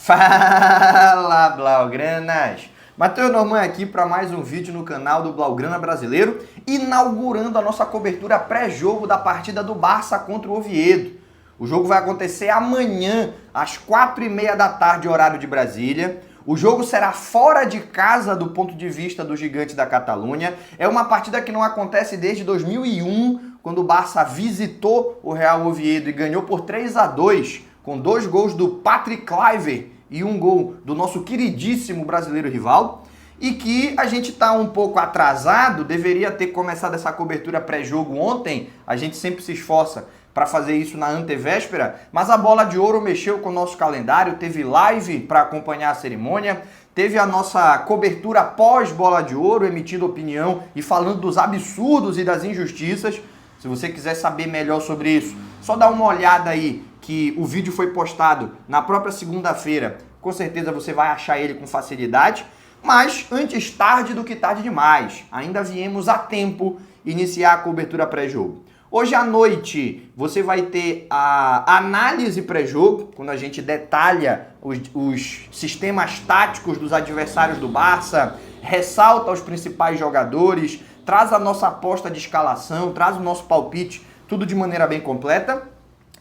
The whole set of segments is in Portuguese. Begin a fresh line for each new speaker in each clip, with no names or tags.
Fala, Blaugranas! Matheus Norman aqui para mais um vídeo no canal do Blaugrana Brasileiro, inaugurando a nossa cobertura pré-jogo da partida do Barça contra o Oviedo. O jogo vai acontecer amanhã, às 4h30 da tarde, horário de Brasília. O jogo será fora de casa do ponto de vista do gigante da Catalunha. É uma partida que não acontece desde 2001, quando o Barça visitou o Real Oviedo e ganhou por 3-2, com 2 gols do Patrick Kluivert e um gol do nosso queridíssimo brasileiro rival, e que a gente está um pouco atrasado, deveria ter começado essa cobertura pré-jogo ontem, a gente sempre se esforça para fazer isso na antevéspera, mas a Bola de Ouro mexeu com o nosso calendário, teve live para acompanhar a cerimônia, teve a nossa cobertura pós-Bola de Ouro, emitindo opinião e falando dos absurdos e das injustiças. Se você quiser saber melhor sobre isso, só dá uma olhada aí, que o vídeo foi postado na própria segunda-feira. Com certeza você vai achar ele com facilidade. Mas antes tarde do que tarde demais. Ainda viemos a tempo iniciar a cobertura pré-jogo. Hoje à noite você vai ter a análise pré-jogo, quando a gente detalha os sistemas táticos dos adversários do Barça, ressalta os principais jogadores, traz a nossa aposta de escalação, traz o nosso palpite, tudo de maneira bem completa.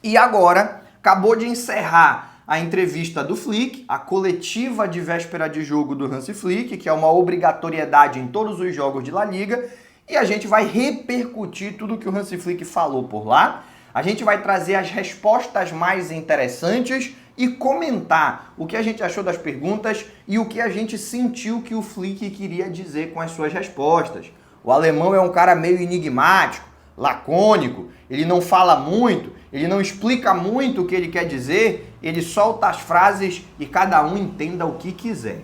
E agora, acabou de encerrar a entrevista do Flick, a coletiva de véspera de jogo do Hansi Flick, que é uma obrigatoriedade em todos os jogos de La Liga, e a gente vai repercutir tudo que o Hansi Flick falou por lá. A gente vai trazer as respostas mais interessantes e comentar o que a gente achou das perguntas e o que a gente sentiu que o Flick queria dizer com as suas respostas. O alemão é um cara meio enigmático, lacônico, ele não fala muito, ele não explica muito o que ele quer dizer, ele solta as frases e cada um entenda o que quiser.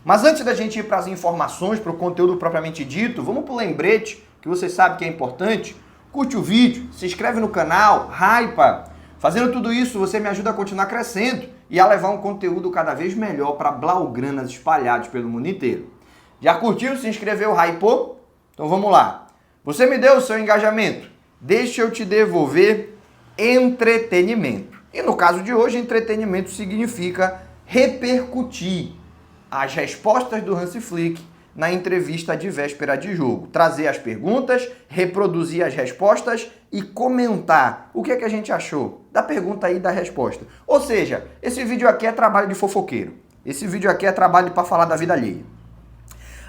Mas antes da gente ir para as informações, para o conteúdo propriamente dito, vamos para o lembrete, que você sabe que é importante. Curte o vídeo, se inscreve no canal, hypa. Fazendo tudo isso, você me ajuda a continuar crescendo e a levar um conteúdo cada vez melhor para blaugranas espalhados pelo mundo inteiro. Já curtiu, se inscreveu, hypou? Então vamos lá. Você me deu o seu engajamento, deixa eu te devolver entretenimento. E no caso de hoje, entretenimento significa repercutir as respostas do Hansi Flick na entrevista de véspera de jogo. Trazer as perguntas, reproduzir as respostas e comentar o que é que a gente achou da pergunta e da resposta. Ou seja, esse vídeo aqui é trabalho de fofoqueiro. Esse vídeo aqui é trabalho para falar da vida alheia.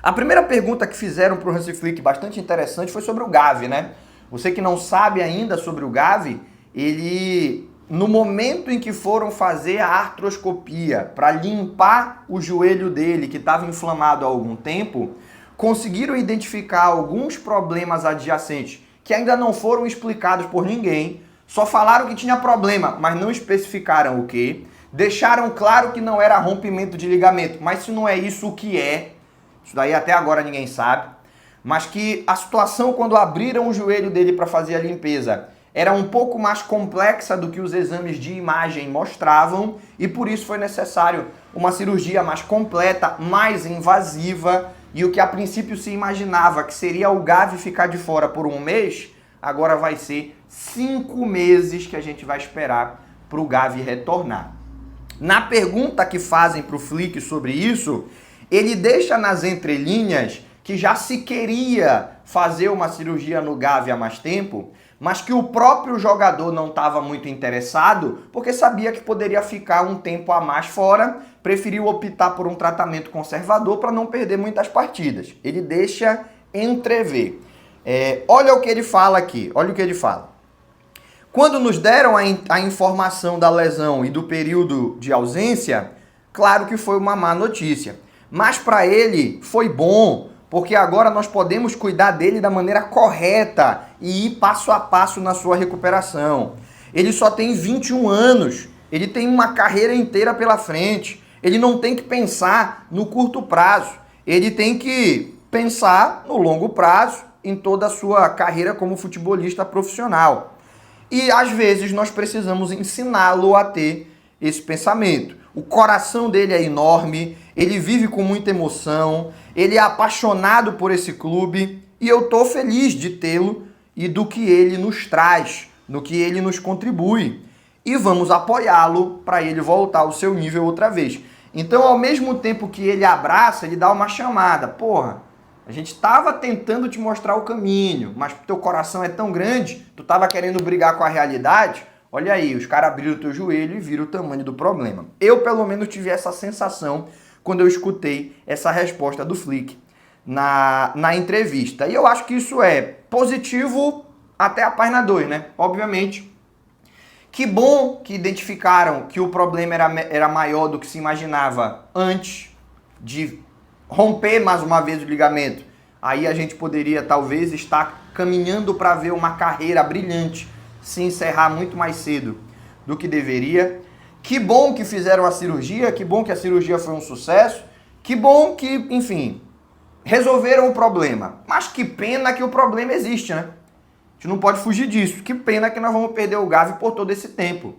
A primeira pergunta que fizeram para o Hansi Flick, bastante interessante, foi sobre o Gavi, né? Você que não sabe ainda sobre o Gavi, ele, no momento em que foram fazer a artroscopia para limpar o joelho dele, que estava inflamado há algum tempo, conseguiram identificar alguns problemas adjacentes que ainda não foram explicados por ninguém, só falaram que tinha problema, mas não especificaram o que, deixaram claro que não era rompimento de ligamento, mas se não é isso, o que é? Isso daí até agora ninguém sabe, mas que a situação quando abriram o joelho dele para fazer a limpeza era um pouco mais complexa do que os exames de imagem mostravam e por isso foi necessário uma cirurgia mais completa, mais invasiva, e o que a princípio se imaginava que seria o Gavi ficar de fora por 1 mês, agora vai ser 5 meses que a gente vai esperar para o Gavi retornar. Na pergunta que fazem para o Flick sobre isso, ele deixa nas entrelinhas que já se queria fazer uma cirurgia no Gavi há mais tempo, mas que o próprio jogador não estava muito interessado, porque sabia que poderia ficar um tempo a mais fora, preferiu optar por um tratamento conservador para não perder muitas partidas. Ele deixa entrever. Olha o que ele fala aqui, olha o que ele fala. Quando nos deram a informação da lesão e do período de ausência, claro que foi uma má notícia. Mas para ele foi bom, porque agora nós podemos cuidar dele da maneira correta e ir passo a passo na sua recuperação. Ele só tem 21 anos, ele tem uma carreira inteira pela frente, ele não tem que pensar no curto prazo, ele tem que pensar no longo prazo em toda a sua carreira como futebolista profissional. E às vezes nós precisamos ensiná-lo a ter esse pensamento. O coração dele é enorme, ele vive com muita emoção, ele é apaixonado por esse clube e eu estou feliz de tê-lo e do que ele nos traz, do que ele nos contribui. e vamos apoiá-lo para ele voltar ao seu nível outra vez. Então, ao mesmo tempo que ele abraça, ele dá uma chamada. Porra, a gente estava tentando te mostrar o caminho, mas teu coração é tão grande, tu estava querendo brigar com a realidade. Olha aí, os caras abriram o teu joelho e viram o tamanho do problema. Eu, pelo menos, tive essa sensação quando eu escutei essa resposta do Flick na entrevista. E eu acho que isso é positivo até a página 2, né? Obviamente. Que bom que identificaram que o problema era maior do que se imaginava antes de romper mais uma vez o ligamento. Aí a gente poderia talvez estar caminhando para ver uma carreira brilhante se encerrar muito mais cedo do que deveria. Que bom que fizeram a cirurgia, que bom que a cirurgia foi um sucesso, que bom que, enfim, resolveram o problema. Mas que pena que o problema existe, né? A gente não pode fugir disso. Que pena que nós vamos perder o Gavi por todo esse tempo.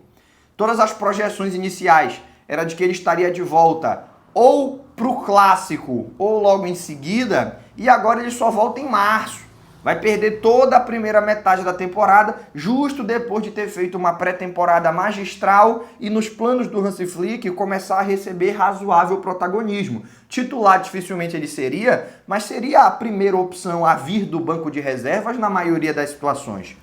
Todas as projeções iniciais era de que ele estaria de volta ou pro clássico ou logo em seguida, e agora ele só volta em março. Vai perder toda a primeira metade da temporada, justo depois de ter feito uma pré-temporada magistral e nos planos do Hansi Flick começar a receber razoável protagonismo. Titular dificilmente ele seria, mas seria a primeira opção a vir do banco de reservas na maioria das situações.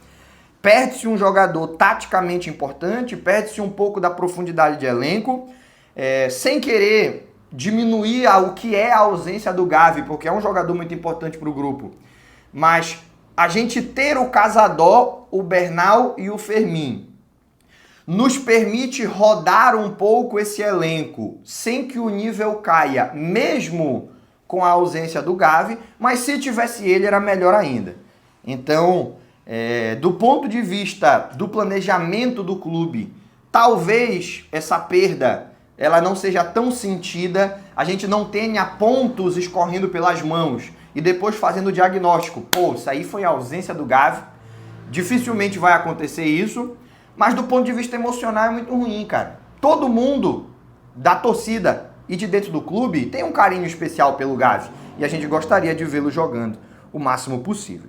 Perde-se um jogador taticamente importante, perde-se um pouco da profundidade de elenco, sem querer diminuir o que é a ausência do Gavi, porque é um jogador muito importante para o grupo. Mas a gente ter o Casador, o Bernal e o Fermin nos permite rodar um pouco esse elenco sem que o nível caia, mesmo com a ausência do Gavi, mas se tivesse ele era melhor ainda. Então, do ponto de vista do planejamento do clube, talvez essa perda ela não seja tão sentida, a gente não tenha pontos escorrendo pelas mãos e depois fazendo o diagnóstico. Pô, isso aí foi a ausência do Gavi. Dificilmente vai acontecer isso, mas do ponto de vista emocional é muito ruim, cara. Todo mundo da torcida e de dentro do clube tem um carinho especial pelo Gavi e a gente gostaria de vê-lo jogando o máximo possível.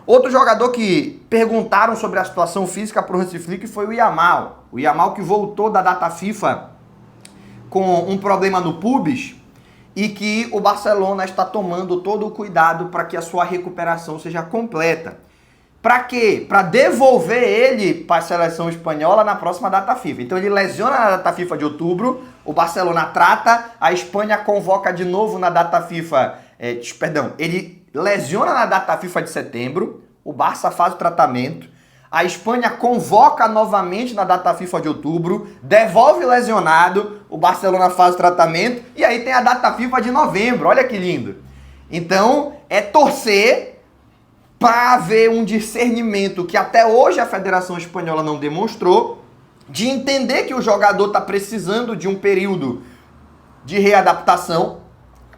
Outro jogador que perguntaram sobre a situação física para o Hansi Flick foi o Yamal. O Yamal que voltou da data FIFA com um problema no pubis e que o Barcelona está tomando todo o cuidado para que a sua recuperação seja completa. Para quê? Para devolver ele para a seleção espanhola na próxima data FIFA. Então ele lesiona na data FIFA de outubro, o Barcelona trata, a Espanha convoca de novo na data FIFA, ele lesiona na data FIFA de setembro, o Barça faz o tratamento, a Espanha convoca novamente na data FIFA de outubro, devolve lesionado, o Barcelona faz o tratamento e aí tem a data FIFA de novembro, olha que lindo. Então é torcer para haver um discernimento que até hoje a Federação Espanhola não demonstrou, de entender que o jogador está precisando de um período de readaptação.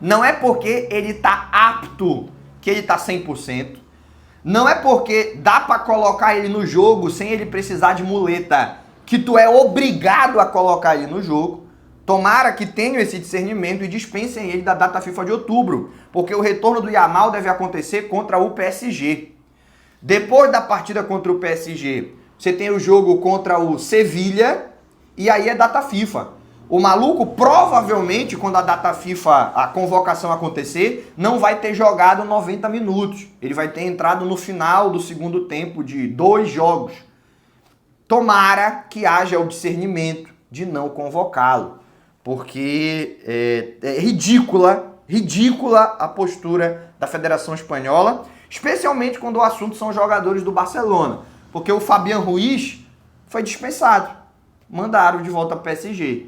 Não é porque ele está apto que ele está 100%. Não é porque dá para colocar ele no jogo sem ele precisar de muleta que tu é obrigado a colocar ele no jogo. Tomara que tenham esse discernimento e dispensem ele da data FIFA de outubro, porque o retorno do Yamal deve acontecer contra o PSG. Depois da partida contra o PSG, você tem o jogo contra o Sevilha e aí é data FIFA. O maluco, provavelmente, quando a data FIFA, a convocação acontecer, não vai ter jogado 90 minutos. Ele vai ter entrado no final do segundo tempo de 2 jogos. Tomara que haja o discernimento de não convocá-lo, porque é ridícula a postura da Federação Espanhola, especialmente quando o assunto são jogadores do Barcelona, porque o Fabián Ruiz foi dispensado, mandaram de volta para o PSG.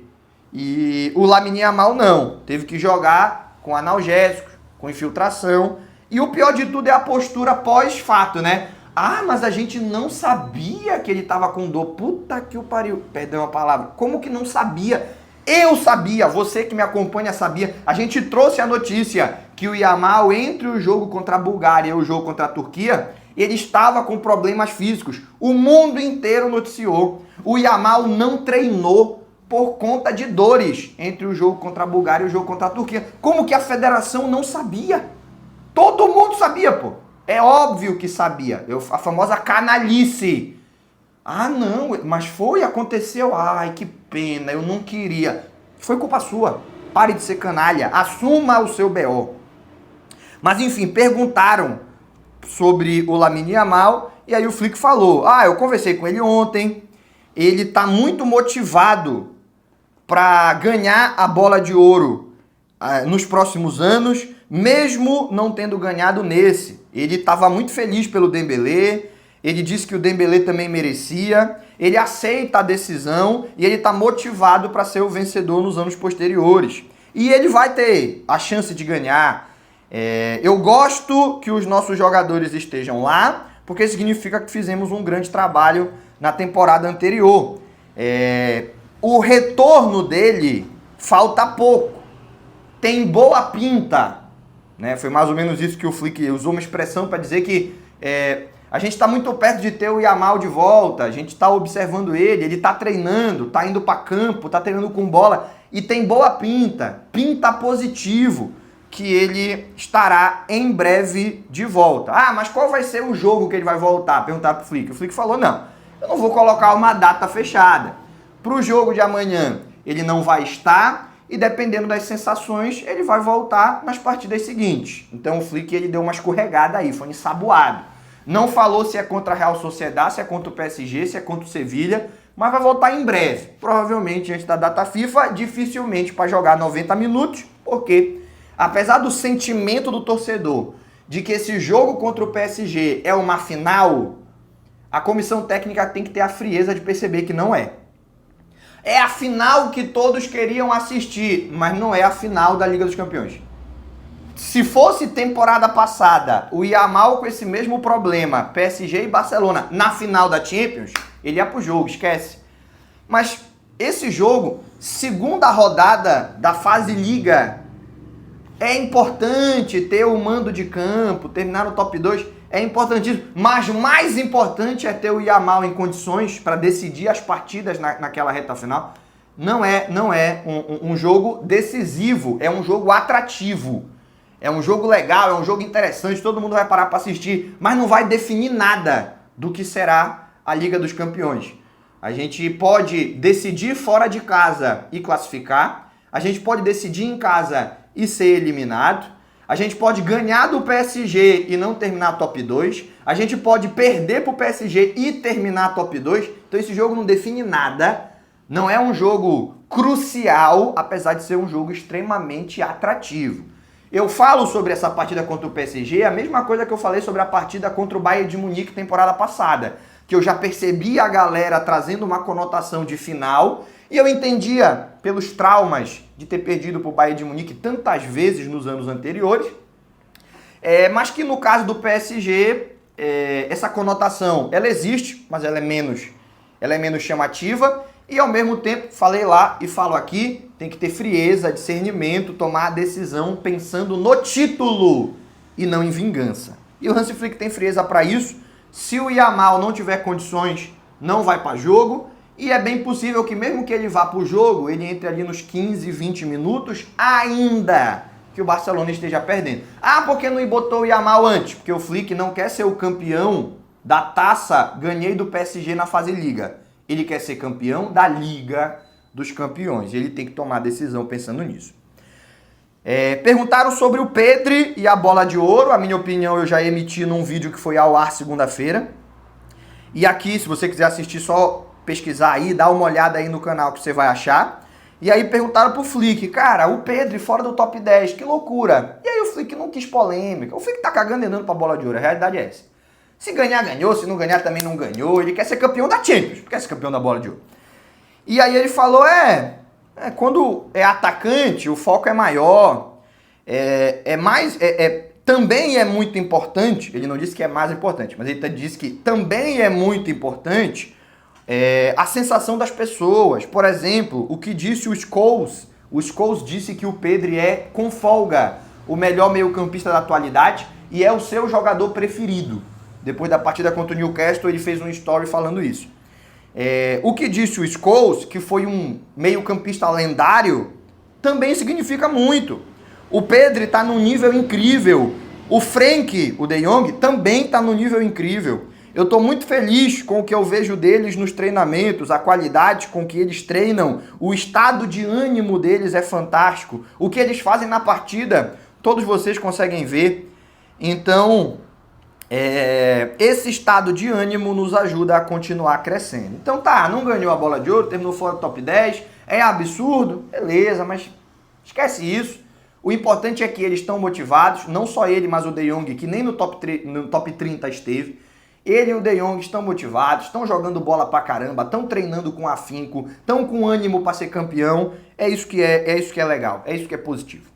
E o Lamine Yamal não, teve que jogar com analgésicos, com infiltração. E o pior de tudo é a postura pós-fato, né? Ah, mas a gente não sabia que ele estava com dor. Puta que o pariu. Perdão a palavra. Como que não sabia? Eu sabia, você que me acompanha sabia. A gente trouxe a notícia que o Yamal, entre o jogo contra a Bulgária e o jogo contra a Turquia, ele estava com problemas físicos. O mundo inteiro noticiou. O Yamal não treinou por conta de dores entre o jogo contra a Bulgária e o jogo contra a Turquia. Como que a federação não sabia? Todo mundo sabia, pô. É óbvio que sabia. A famosa canalice. Ah, não, mas aconteceu. Ai, que pena, eu não queria. Foi culpa sua. Pare de ser canalha, assuma o seu BO. Mas enfim, perguntaram sobre o Lamine Yamal e aí o Flick falou: eu conversei com ele ontem, ele tá muito motivado para ganhar a bola de ouro nos próximos anos, mesmo não tendo ganhado nesse. Ele estava muito feliz pelo Dembélé, ele disse que o Dembélé também merecia, ele aceita a decisão e ele está motivado para ser o vencedor nos anos posteriores. E ele vai ter a chance de ganhar. Eu gosto que os nossos jogadores estejam lá, porque significa que fizemos um grande trabalho na temporada anterior. O retorno dele falta pouco. Tem boa pinta. Né? Foi mais ou menos isso que o Flick usou uma expressão para dizer que a gente está muito perto de ter o Yamal de volta, a gente está observando ele está treinando, está indo para campo, está treinando com bola e tem boa pinta positivo, que ele estará em breve de volta. Mas qual vai ser o jogo que ele vai voltar? Perguntaram pro Flick. O Flick falou, não, eu não vou colocar uma data fechada. Pro jogo de amanhã ele não vai estar e dependendo das sensações ele vai voltar nas partidas seguintes. Então o Flick ele deu uma escorregada aí, foi ensaboado. Não falou se é contra a Real Sociedade, se é contra o PSG, se é contra o Sevilha, mas vai voltar em breve. Provavelmente antes da data FIFA, dificilmente para jogar 90 minutos, porque apesar do sentimento do torcedor de que esse jogo contra o PSG é uma final, a comissão técnica tem que ter a frieza de perceber que não é. É a final que todos queriam assistir, mas não é a final da Liga dos Campeões. Se fosse temporada passada, o Yamal com esse mesmo problema, PSG e Barcelona, na final da Champions, ele ia pro jogo, esquece. Mas esse jogo, segunda rodada da fase Liga, é importante ter o mando de campo, terminar no top 2, é importantíssimo. Mas mais importante é ter o Yamal em condições para decidir as partidas naquela reta final. Não é um jogo decisivo, é um jogo atrativo. É um jogo legal, é um jogo interessante, todo mundo vai parar para assistir, mas não vai definir nada do que será a Liga dos Campeões. A gente pode decidir fora de casa e classificar, a gente pode decidir em casa e ser eliminado, a gente pode ganhar do PSG e não terminar top 2, a gente pode perder pro PSG e terminar top 2, então esse jogo não define nada, não é um jogo crucial, apesar de ser um jogo extremamente atrativo. Eu falo sobre essa partida contra o PSG, a mesma coisa que eu falei sobre a partida contra o Bayern de Munique temporada passada, que eu já percebi a galera trazendo uma conotação de final, e eu entendia pelos traumas de ter perdido para o Bayern de Munique tantas vezes nos anos anteriores, mas que no caso do PSG, essa conotação, ela existe, mas ela é menos chamativa, e ao mesmo tempo, falei lá e falo aqui, tem que ter frieza, discernimento, tomar a decisão pensando no título e não em vingança. E o Hansi Flick tem frieza para isso. Se o Yamal não tiver condições, não vai para jogo. E é bem possível que mesmo que ele vá para o jogo, ele entre ali nos 15, 20 minutos, ainda que o Barcelona esteja perdendo. Porque não botou o Yamal antes? Porque o Flick não quer ser o campeão da taça ganhei do PSG na fase Liga. Ele quer ser campeão da Liga dos Campeões. Ele tem que tomar decisão pensando nisso. Perguntaram sobre o Pedri e a bola de ouro. A minha opinião eu já emiti num vídeo que foi ao ar segunda-feira. E aqui, se você quiser assistir, só pesquisar aí, dá uma olhada aí no canal que você vai achar. E aí perguntaram pro Flick, cara, o Pedri fora do top 10, que loucura. E aí o Flick não quis polêmica. O Flick tá cagando e andando pra bola de ouro, a realidade é essa. Se ganhar, ganhou. Se não ganhar, também não ganhou. Ele quer ser campeão da Champions, quer ser campeão da bola de ouro. E aí ele falou, quando é atacante, o foco é maior. Também é muito importante, ele não disse que é mais importante, mas ele disse que também é muito importante a sensação das pessoas. Por exemplo, o que disse o Scholes. O Scholes disse que o Pedri é, com folga, o melhor meio-campista da atualidade e é o seu jogador preferido. Depois da partida contra o Newcastle, ele fez um story falando isso. O que disse o Scholes, que foi um meio-campista lendário, também significa muito. O Pedri está num nível incrível. O Frenkie, o De Jong, também está num nível incrível. Eu estou muito feliz com o que eu vejo deles nos treinamentos, a qualidade com que eles treinam, o estado de ânimo deles é fantástico. O que eles fazem na partida, todos vocês conseguem ver. Então, esse estado de ânimo nos ajuda a continuar crescendo. Então tá, não ganhou a bola de ouro, terminou fora do top 10, é absurdo, beleza, mas esquece isso. O importante é que eles estão motivados, não só ele, mas o De Jong, que nem no top 30 esteve. Ele e o De Jong estão motivados, estão jogando bola pra caramba, estão treinando com afinco, estão com ânimo para ser campeão. É isso que é legal, é isso que é positivo.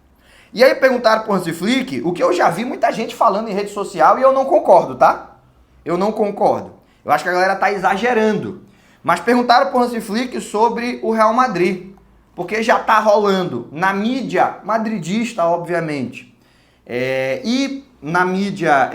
E aí perguntaram pro Hansi Flick, o que eu já vi muita gente falando em rede social e eu não concordo, tá? Eu não concordo. Eu acho que a galera tá exagerando. Mas perguntaram pro Hansi Flick sobre o Real Madrid, porque já tá rolando na mídia madridista, obviamente, e na mídia...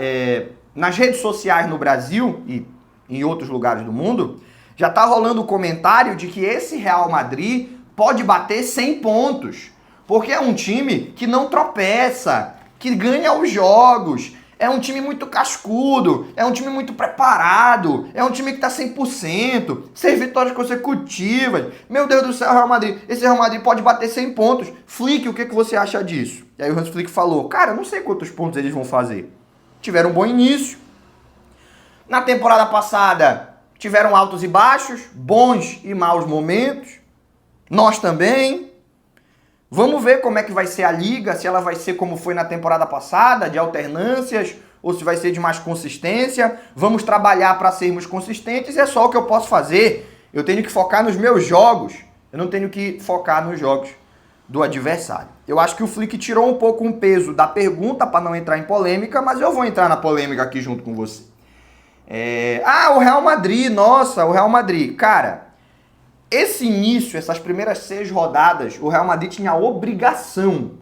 nas redes sociais no Brasil e em outros lugares do mundo, já tá rolando o comentário de que esse Real Madrid pode bater 100 pontos, porque é um time que não tropeça, que ganha os jogos, é um time muito cascudo, é um time muito preparado, é um time que tá 100%, 6 vitórias consecutivas. Meu Deus do céu, Real Madrid, esse Real Madrid pode bater 100 pontos. Flick, o que você acha disso? E aí o Hans Flick falou, cara, eu não sei quantos pontos eles vão fazer. Tiveram um bom início. Na temporada passada, tiveram altos e baixos, bons e maus momentos. Nós também. Vamos ver como é que vai ser a liga, se ela vai ser como foi na temporada passada, de alternâncias, ou se vai ser de mais consistência. Vamos trabalhar para sermos consistentes, é só o que eu posso fazer. Eu tenho que focar nos meus jogos, eu não tenho que focar nos jogos do adversário. Eu acho que o Flick tirou um pouco um peso da pergunta para não entrar em polêmica, mas eu vou entrar na polêmica aqui junto com você. O Real Madrid, nossa, o Real Madrid. Cara, esse início, essas primeiras 6 rodadas, o Real Madrid tinha a obrigação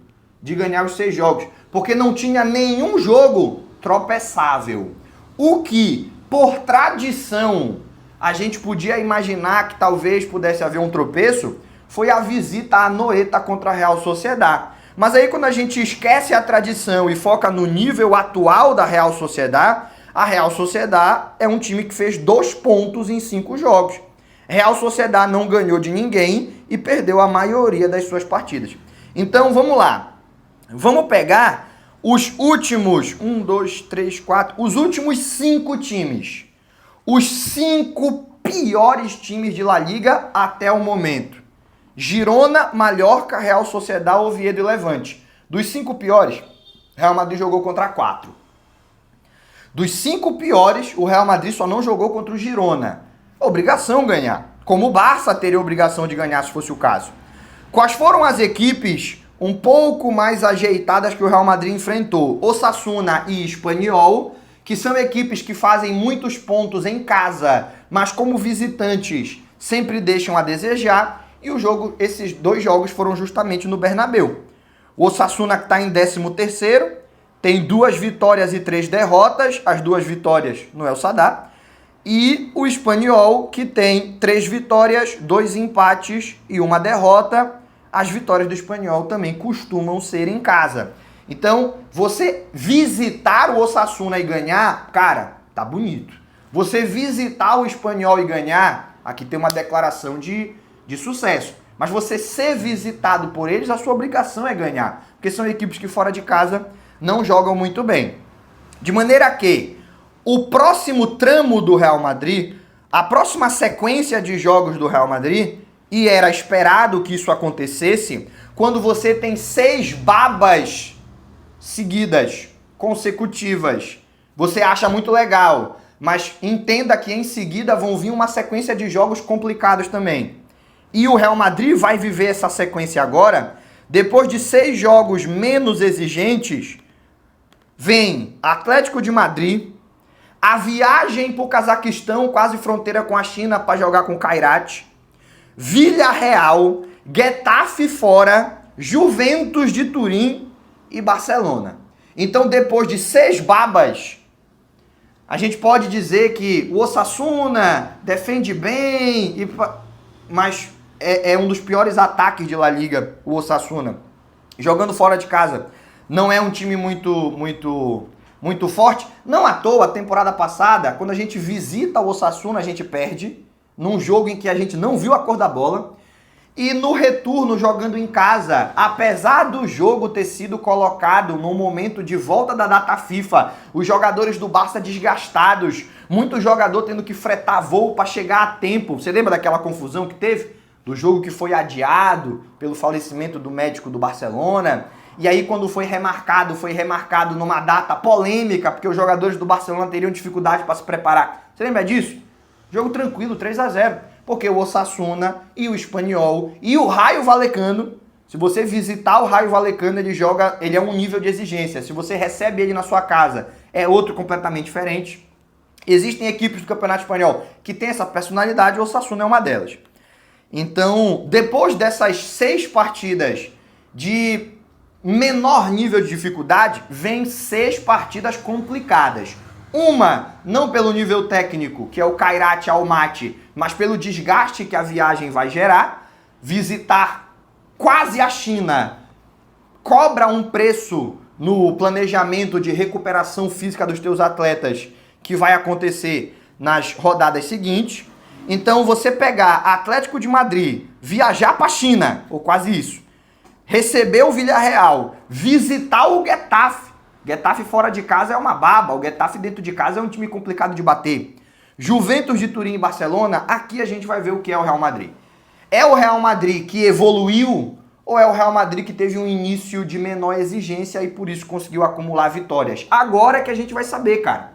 de ganhar os 6 jogos, porque não tinha nenhum jogo tropeçável. O que, por tradição, a gente podia imaginar que talvez pudesse haver um tropeço, foi a visita à Anoeta contra a Real Sociedad. Mas aí quando a gente esquece a tradição e foca no nível atual da Real Sociedad, a Real Sociedad é um time que fez 2 pontos em 5 jogos. Real Sociedad não ganhou de ninguém e perdeu a maioria das suas partidas. Então vamos lá. Vamos pegar os últimos, 1, 2, 3, 4, os últimos 5 times. Os 5 piores times de La Liga até o momento. Girona, Mallorca, Real Sociedad, Oviedo e Levante. Dos 5 piores, Real Madrid jogou contra 4. Dos 5 piores, o Real Madrid só não jogou contra o Girona. Obrigação ganhar. Como o Barça teria obrigação de ganhar se fosse o caso. Quais foram as equipes um pouco mais ajeitadas que o Real Madrid enfrentou? Osasuna e Espanyol, que são equipes que fazem muitos pontos em casa, mas como visitantes sempre deixam a desejar. E esses 2 jogos foram justamente no Bernabéu. O Osasuna, que está em 13º, tem 2 vitórias e 3 derrotas, as 2 vitórias no El Sadar. E o Espanyol, que tem 3 vitórias, 2 empates e 1 derrota. As vitórias do Espanyol também costumam ser em casa. Então, você visitar o Osasuna e ganhar, cara, tá bonito. Você visitar o Espanyol e ganhar, aqui tem uma declaração de sucesso. Mas você ser visitado por eles, a sua obrigação é ganhar. Porque são equipes que fora de casa não jogam muito bem. De maneira que o próximo tramo do Real Madrid, a próxima sequência de jogos do Real Madrid, e era esperado que isso acontecesse, quando você tem 6 babas seguidas, consecutivas, você acha muito legal, mas entenda que em seguida vão vir uma sequência de jogos complicados também. E o Real Madrid vai viver essa sequência agora, depois de 6 jogos menos exigentes, vem Atlético de Madrid, a viagem para o Cazaquistão, quase fronteira com a China, para jogar com o Kairat, Villarreal, Getafe fora, Juventus de Turim e Barcelona. Então, depois de 6 babas, a gente pode dizer que o Osasuna defende bem, mas é um dos piores ataques de La Liga, o Osasuna. Jogando fora de casa. Não é um time muito muito forte. Não à toa, a temporada passada, quando a gente visita o Osasuna, a gente perde, num jogo em que a gente não viu a cor da bola. E no retorno, jogando em casa, apesar do jogo ter sido colocado no momento de volta da data FIFA, os jogadores do Barça desgastados, muito jogador tendo que fretar voo para chegar a tempo. Você lembra daquela confusão que teve? Do jogo que foi adiado pelo falecimento do médico do Barcelona. E aí quando foi remarcado numa data polêmica, porque os jogadores do Barcelona teriam dificuldade para se preparar. Você lembra disso? Jogo tranquilo, 3-0. Porque o Osasuna e o Espanyol e o Rayo Vallecano, se você visitar o Rayo Vallecano, ele é um nível de exigência. Se você recebe ele na sua casa, é outro completamente diferente. Existem equipes do Campeonato Espanhol que têm essa personalidade, o Osasuna é uma delas. Então, depois dessas 6 partidas de menor nível de dificuldade, vem 6 partidas complicadas. Uma, não pelo nível técnico, que é o Kairat Almaty, mas pelo desgaste que a viagem vai gerar. Visitar quase a China cobra um preço no planejamento de recuperação física dos teus atletas que vai acontecer nas rodadas seguintes. Então você pegar Atlético de Madrid, viajar para a China, ou quase isso, receber o Villarreal, visitar o Getafe. Getafe fora de casa é uma baba, o Getafe dentro de casa é um time complicado de bater. Juventus de Turim e Barcelona, aqui a gente vai ver o que é o Real Madrid. É o Real Madrid que evoluiu ou é o Real Madrid que teve um início de menor exigência e por isso conseguiu acumular vitórias? Agora é que a gente vai saber, cara.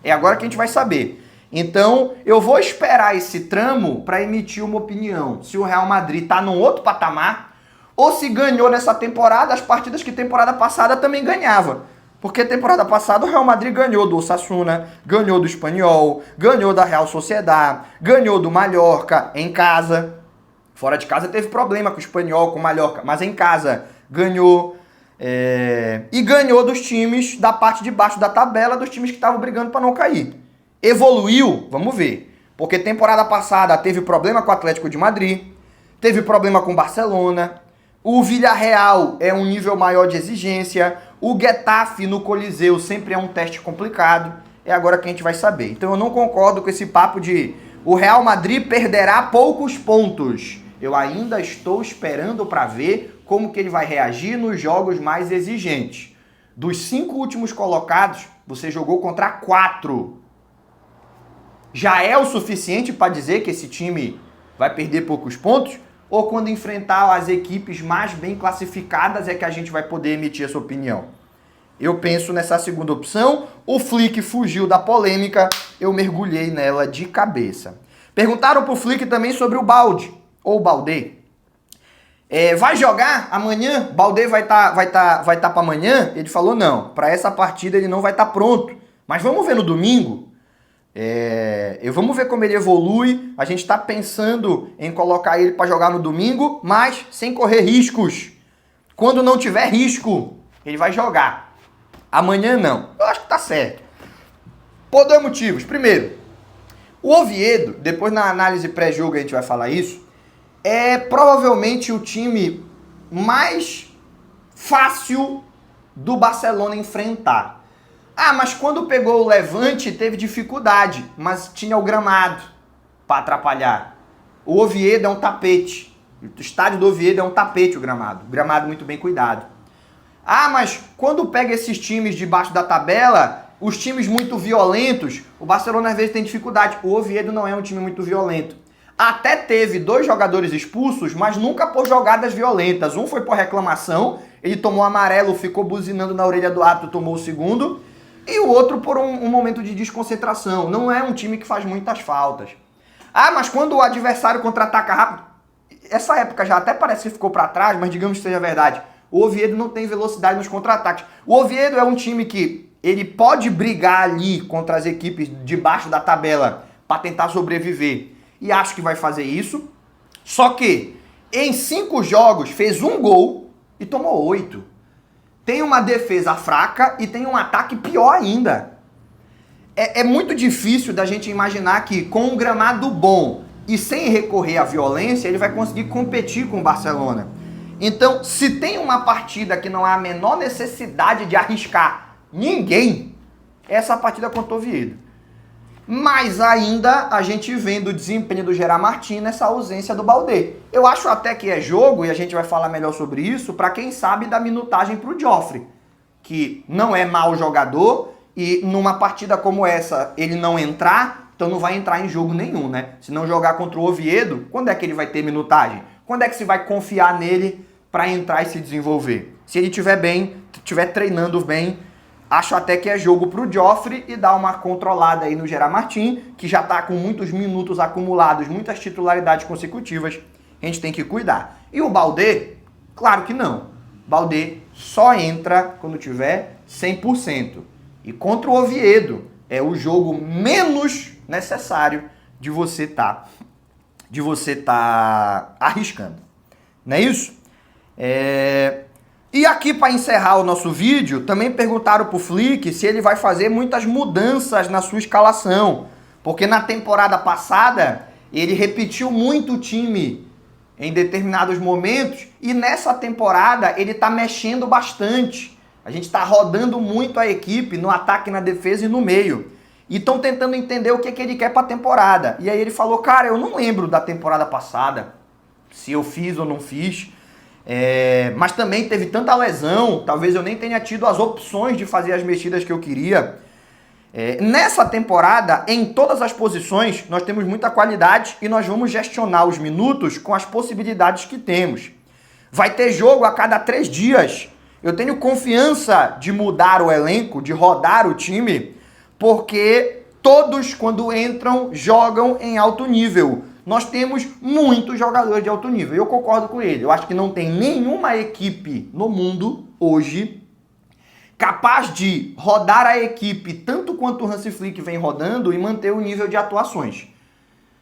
É agora que a gente vai saber. Então, eu vou esperar esse tramo para emitir uma opinião. Se o Real Madrid está num outro patamar ou se ganhou nessa temporada as partidas que temporada passada também ganhava. Porque temporada passada o Real Madrid ganhou do Osasuna, ganhou do Espanyol, ganhou da Real Sociedad, ganhou do Mallorca em casa. Fora de casa teve problema com o Espanyol, com o Mallorca, mas em casa ganhou. E ganhou dos times da parte de baixo da tabela, dos times que estavam brigando para não cair. Evoluiu? Vamos ver. Porque temporada passada teve problema com o Atlético de Madrid, teve problema com o Barcelona, o Villarreal é um nível maior de exigência, o Getafe no Coliseu sempre é um teste complicado, é agora que a gente vai saber. Então eu não concordo com esse papo de o Real Madrid perderá poucos pontos. Eu ainda estou esperando para ver como que ele vai reagir nos jogos mais exigentes. Dos 5 últimos colocados, você jogou contra 4. Já é o suficiente para dizer que esse time vai perder poucos pontos? Ou quando enfrentar as equipes mais bem classificadas é que a gente vai poder emitir essa opinião? Eu penso nessa segunda opção. O Flick fugiu da polêmica, eu mergulhei nela de cabeça. Perguntaram pro Flick também sobre o Balde, ou Baldé. Vai jogar amanhã? Baldé vai tá para amanhã? Ele falou não, para essa partida ele não vai estar pronto. Mas vamos ver no domingo. Vamos ver como ele evolui. A gente está pensando em colocar ele para jogar no domingo, mas sem correr riscos. Quando não tiver risco, ele vai jogar. Amanhã não. Eu acho que tá certo. Por 2 motivos. Primeiro, o Oviedo, depois na análise pré-jogo a gente vai falar isso, é provavelmente o time mais fácil do Barcelona enfrentar. Ah, mas quando pegou o Levante teve dificuldade, mas tinha o gramado para atrapalhar. O Oviedo é um tapete. O estádio do Oviedo é um tapete, o gramado. O gramado muito bem cuidado. Ah, mas quando pega esses times debaixo da tabela, os times muito violentos, o Barcelona às vezes tem dificuldade. O Oviedo não é um time muito violento. Até teve 2 jogadores expulsos, mas nunca por jogadas violentas. Um foi por reclamação, ele tomou amarelo, ficou buzinando na orelha do árbitro, tomou o segundo. E o outro por um momento de desconcentração. Não é um time que faz muitas faltas. Ah, mas quando o adversário contra-ataca rápido... Essa época já até parece que ficou para trás, mas digamos que seja verdade. O Oviedo não tem velocidade nos contra-ataques. O Oviedo é um time que ele pode brigar ali contra as equipes debaixo da tabela para tentar sobreviver. E acho que vai fazer isso. Só que em 5 jogos fez 1 gol e tomou 8. Tem uma defesa fraca e tem um ataque pior ainda. É muito difícil da gente imaginar que com um gramado bom e sem recorrer à violência, ele vai conseguir competir com o Barcelona. Então, se tem uma partida que não há a menor necessidade de arriscar ninguém, essa partida contra o Oviedo. Mas ainda a gente vendo o desempenho do Gerard Martin nessa ausência do Baldé. Eu acho até que é jogo, e a gente vai falar melhor sobre isso, para quem sabe dar minutagem pro Joffre, que não é mau jogador, e numa partida como essa ele não entrar, então não vai entrar em jogo nenhum, né? Se não jogar contra o Oviedo, quando é que ele vai ter minutagem? Quando é que se vai confiar nele para entrar e se desenvolver? Se ele estiver bem, estiver treinando bem, acho até que é jogo pro Joffre e dar uma controlada aí no Gerard Martin, que já tá com muitos minutos acumulados, muitas titularidades consecutivas, a gente tem que cuidar. E o Baldé, claro que não. Baldé só entra quando tiver 100%. E contra o Oviedo é o jogo menos necessário de você tá arriscando. Não é isso? E aqui, para encerrar o nosso vídeo, também perguntaram pro Flick se ele vai fazer muitas mudanças na sua escalação. Porque na temporada passada, ele repetiu muito o time em determinados momentos. E nessa temporada, ele tá mexendo bastante. A gente tá rodando muito a equipe no ataque, na defesa e no meio. E estão tentando entender o que ele quer para a temporada. E aí ele falou, cara, eu não lembro da temporada passada, se eu fiz ou não fiz. Mas também teve tanta lesão, talvez eu nem tenha tido as opções de fazer as mexidas que eu queria. Nessa temporada, em todas as posições, nós temos muita qualidade e nós vamos gestionar os minutos com as possibilidades que temos. Vai ter jogo a cada 3 dias. Eu tenho confiança de mudar o elenco, de rodar o time, porque todos, quando entram, jogam em alto nível. Nós temos muitos jogadores de alto nível. Eu concordo com ele. Eu acho que não tem nenhuma equipe no mundo hoje capaz de rodar a equipe tanto quanto o Hansi Flick vem rodando e manter o nível de atuações.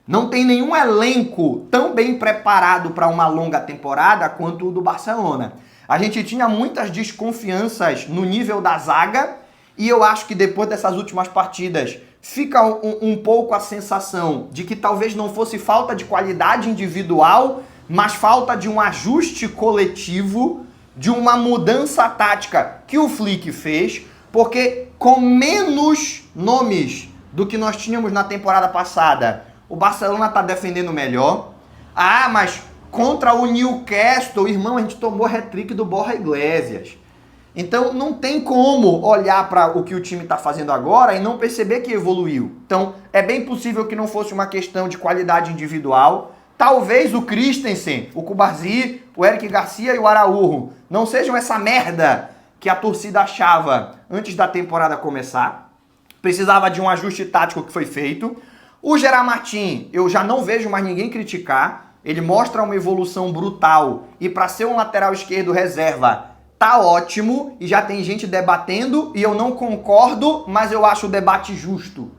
Não tem nenhum elenco tão bem preparado para uma longa temporada quanto o do Barcelona. A gente tinha muitas desconfianças no nível da zaga e eu acho que depois dessas últimas partidas fica um pouco a sensação de que talvez não fosse falta de qualidade individual, mas falta de um ajuste coletivo, de uma mudança tática que o Flick fez, porque com menos nomes do que nós tínhamos na temporada passada, o Barcelona está defendendo melhor. Ah, mas contra o Newcastle, irmão, a gente tomou hat-trick do Borja Iglesias. Então não tem como olhar para o que o time está fazendo agora e não perceber que evoluiu. Então é bem possível que não fosse uma questão de qualidade individual. Talvez o Christensen, o Cubarsí, o Eric Garcia e o Araújo não sejam essa merda que a torcida achava antes da temporada começar. Precisava de um ajuste tático que foi feito. O Gerard Martin, eu já não vejo mais ninguém criticar. Ele mostra uma evolução brutal e para ser um lateral esquerdo reserva tá ótimo e já tem gente debatendo e eu não concordo, mas eu acho o debate justo.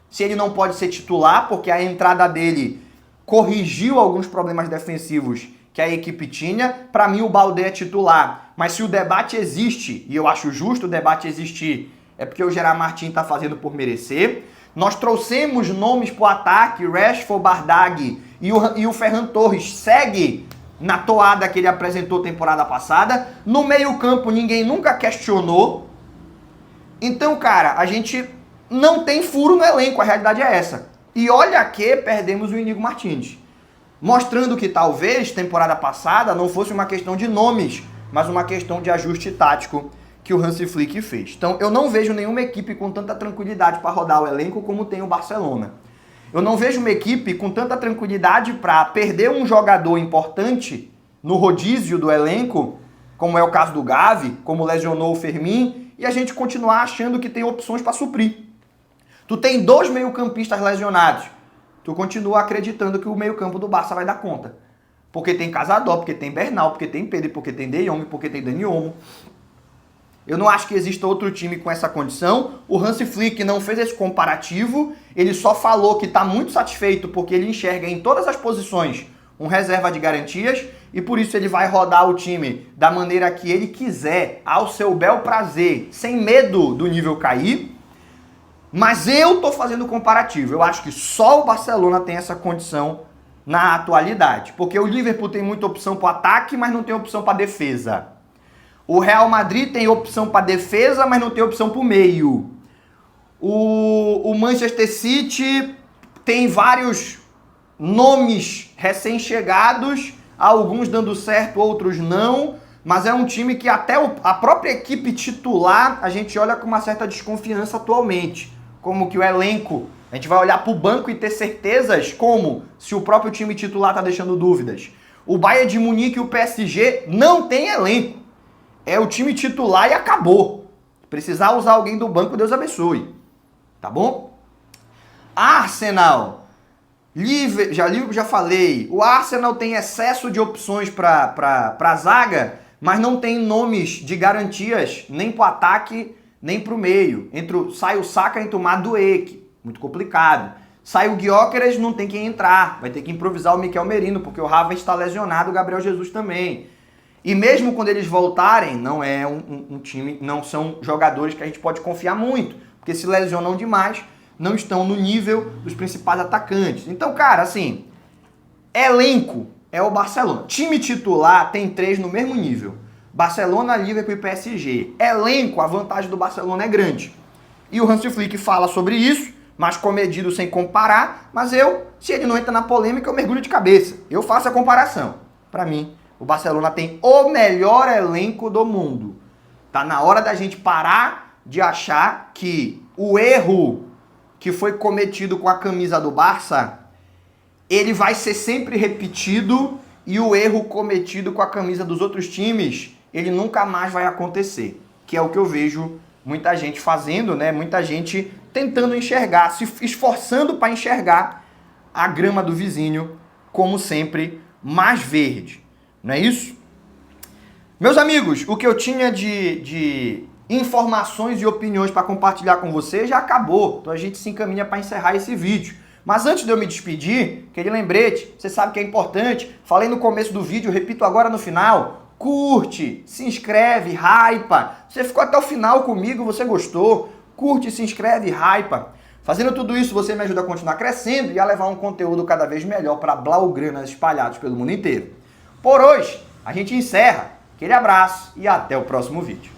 Se ele não pode ser titular, porque a entrada dele corrigiu alguns problemas defensivos que a equipe tinha, para mim o Baldé é titular. Mas se o debate existe, e eu acho justo o debate existir, é porque o Gerard Martin tá fazendo por merecer. Nós trouxemos nomes pro ataque, Rashford, Bardag e o Ferran Torres segue na toada que ele apresentou temporada passada. No meio-campo ninguém nunca questionou. Então, cara, a gente não tem furo no elenco, a realidade é essa. E olha que perdemos o Íñigo Martínez. Mostrando que talvez temporada passada não fosse uma questão de nomes, mas uma questão de ajuste tático que o Hansi Flick fez. Então, eu não vejo nenhuma equipe com tanta tranquilidade para rodar o elenco como tem o Barcelona. Eu não vejo uma equipe com tanta tranquilidade para perder um jogador importante no rodízio do elenco, como é o caso do Gavi, como lesionou o Fermin, e a gente continuar achando que tem opções para suprir. Tu tem 2 meio-campistas lesionados, tu continua acreditando que o meio-campo do Barça vai dar conta. Porque tem Casador, porque tem Bernal, porque tem Pedro, porque tem De Jong, porque tem Dani Olmo. Eu não acho que exista outro time com essa condição. O Hansi Flick não fez esse comparativo. Ele só falou que está muito satisfeito porque ele enxerga em todas as posições um reserva de garantias e por isso ele vai rodar o time da maneira que ele quiser, ao seu bel prazer, sem medo do nível cair. Mas eu tô fazendo comparativo. Eu acho que só o Barcelona tem essa condição na atualidade. Porque o Liverpool tem muita opção para ataque, mas não tem opção para defesa. O Real Madrid tem opção para defesa, mas não tem opção para o meio. O Manchester City tem vários nomes recém-chegados, alguns dando certo, outros não, mas é um time que até a própria equipe titular a gente olha com uma certa desconfiança atualmente. Como que o elenco, a gente vai olhar para o banco e ter certezas como se o próprio time titular está deixando dúvidas. O Bayern de Munique e o PSG não tem elenco. É o time titular e acabou. Precisar usar alguém do banco, Deus abençoe. Tá bom? Arsenal. Já falei. O Arsenal tem excesso de opções para zaga, mas não tem nomes de garantias nem para o ataque, nem para o meio. Sai o Saka, entra o Madueke. Muito complicado. Sai o Gyökeres, não tem quem entrar. Vai ter que improvisar o Mikel Merino, porque o Havertz está lesionado, o Gabriel Jesus também. E mesmo quando eles voltarem, não é um time, não são jogadores que a gente pode confiar muito, porque se lesionam demais, não estão no nível dos principais atacantes. Então, cara, assim, elenco é o Barcelona. Time titular tem 3 no mesmo nível. Barcelona, Liverpool e PSG. Elenco, a vantagem do Barcelona é grande. E o Hansi Flick fala sobre isso, mas comedido sem comparar, mas se ele não entra na polêmica, eu mergulho de cabeça. Eu faço a comparação. Para mim, o Barcelona tem o melhor elenco do mundo. Tá na hora da gente parar de achar que o erro que foi cometido com a camisa do Barça, ele vai ser sempre repetido e o erro cometido com a camisa dos outros times, ele nunca mais vai acontecer. Que é o que eu vejo muita gente fazendo, né? Muita gente tentando enxergar, se esforçando para enxergar a grama do vizinho, como sempre, mais verde. Não é isso? Meus amigos, o que eu tinha de informações e opiniões para compartilhar com vocês já acabou. Então a gente se encaminha para encerrar esse vídeo. Mas antes de eu me despedir, aquele lembrete, você sabe que é importante, falei no começo do vídeo, repito agora no final, curte, se inscreve, hypa. Você ficou até o final comigo, você gostou, curte, se inscreve, hypa. Fazendo tudo isso, você me ajuda a continuar crescendo e a levar um conteúdo cada vez melhor para blaugranas espalhados pelo mundo inteiro. Por hoje, a gente encerra. Aquele abraço e até o próximo vídeo.